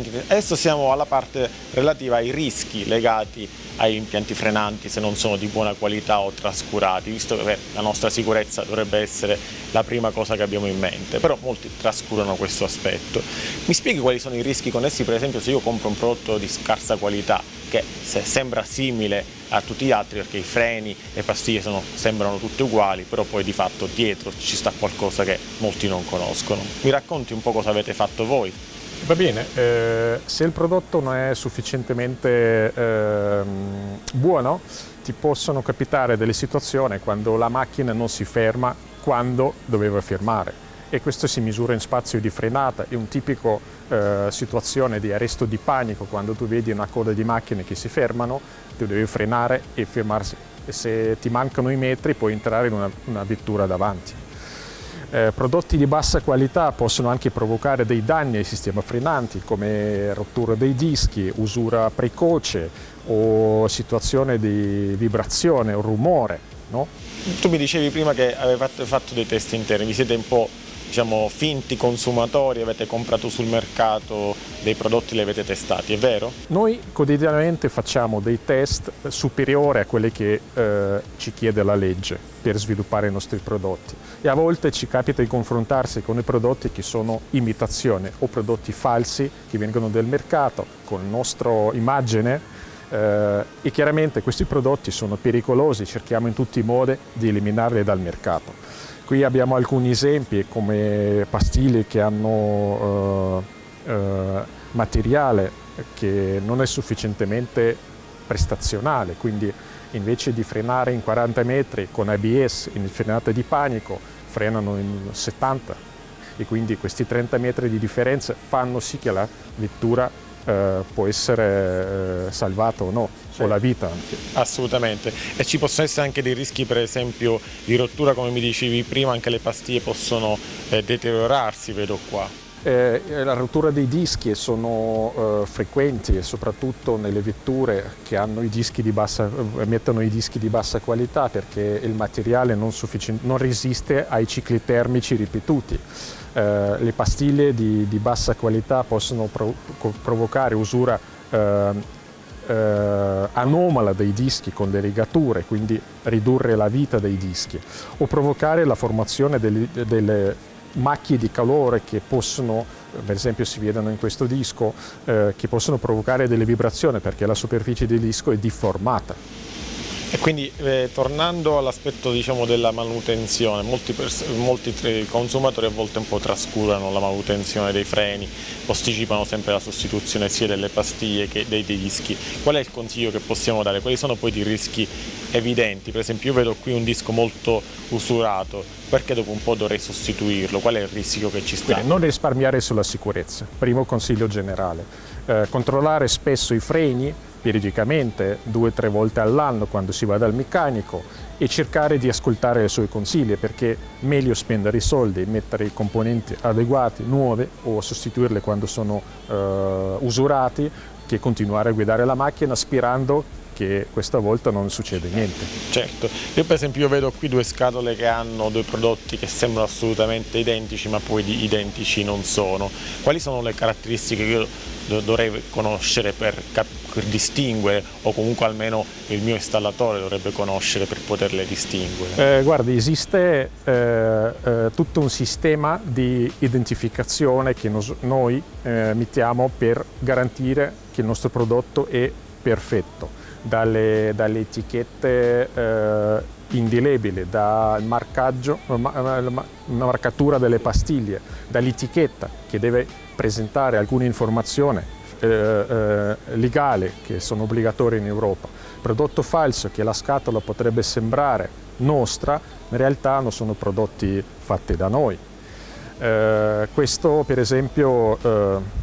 impianti frenanti. Adesso siamo alla parte relativa ai rischi legati ai impianti frenanti se non sono di buona qualità o trascurati, visto che la nostra sicurezza dovrebbe essere la prima cosa che abbiamo in mente, però molti trascurano questo aspetto. Mi spieghi quali sono i rischi connessi, per esempio, se io compro un prodotto di scarsa qualità, che sembra simile a tutti gli altri perché i freni, le pastiglie sembrano tutte uguali, però poi di fatto dietro ci sta qualcosa che molti non conoscono. Mi racconti un po' cosa avete fatto voi? Va bene, se il prodotto non è sufficientemente buono, ti possono capitare delle situazioni quando la macchina non si ferma quando doveva fermare, e questo si misura in spazio di frenata. È un tipico situazione di arresto di panico. Quando tu vedi una coda di macchine che si fermano, tu devi frenare e fermarsi, e se ti mancano i metri puoi entrare in una vettura davanti. Prodotti di bassa qualità possono anche provocare dei danni ai sistemi frenanti, come rottura dei dischi, usura precoce o situazione di vibrazione o rumore, no? Tu mi dicevi prima che avevate fatto dei test interni, vi siete un po', diciamo, finti consumatori, avete comprato sul mercato dei prodotti, li avete testati, è vero? Noi quotidianamente facciamo dei test superiori a quelli che ci chiede la legge per sviluppare i nostri prodotti, e a volte ci capita di confrontarsi con i prodotti che sono imitazione o prodotti falsi che vengono dal mercato con la nostra immagine, e chiaramente questi prodotti sono pericolosi, cerchiamo in tutti i modi di eliminarli dal mercato. Qui abbiamo alcuni esempi come pastiglie che hanno materiale che non è sufficientemente prestazionale, quindi invece di frenare in 40 metri con ABS in frenata di panico frenano in 70, e quindi questi 30 metri di differenza fanno sì che la vettura può essere salvata o no, o la vita anche. Assolutamente, e ci possono essere anche dei rischi, per esempio di rottura, come mi dicevi prima, anche le pastiglie possono deteriorarsi, vedo qua. La rottura dei dischi sono frequenti, soprattutto nelle vetture che hanno mettono i dischi di bassa qualità, perché il materiale non resiste ai cicli termici ripetuti. Le pastiglie di bassa qualità possono provocare usura anomala dei dischi con delle rigature, quindi ridurre la vita dei dischi, o provocare la formazione delle macchie di calore che possono, per esempio si vedono in questo disco, che possono provocare delle vibrazioni perché la superficie del disco è deformata. E quindi tornando all'aspetto, diciamo, della manutenzione, molti consumatori a volte un po' trascurano la manutenzione dei freni, posticipano sempre la sostituzione sia delle pastiglie che dei dischi. Qual è il consiglio che possiamo dare? Quali sono poi i rischi evidenti? Per esempio io vedo qui un disco molto usurato, perché dopo un po' dovrei sostituirlo? Qual è il rischio che ci sta? Quindi non risparmiare sulla sicurezza, primo consiglio generale. Controllare spesso i freni periodicamente, 2 o 3 volte all'anno quando si va dal meccanico, e cercare di ascoltare i suoi consigli, perché meglio spendere i soldi e mettere i componenti adeguati, nuove, o sostituirle quando sono usurati, che continuare a guidare la macchina sperando che questa volta non succede niente. Certo, io per esempio vedo qui 2 scatole che hanno 2 prodotti che sembrano assolutamente identici, ma poi identici non sono. Quali sono le caratteristiche che io dovrei conoscere per distinguere, o comunque almeno il mio installatore dovrebbe conoscere per poterle distinguere? Guardi, esiste tutto un sistema di identificazione che noi mettiamo per garantire che il nostro prodotto è perfetto. Dalle etichette indelebili, dal marcaggio, una marcatura delle pastiglie, dall'etichetta che deve presentare alcune informazioni legali che sono obbligatorie in Europa. Prodotto falso, che la scatola potrebbe sembrare nostra, in realtà non sono prodotti fatti da noi. Questo per esempio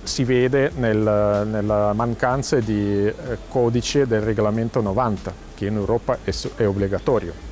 si vede nella mancanza di codice del regolamento 90, che in Europa è obbligatorio.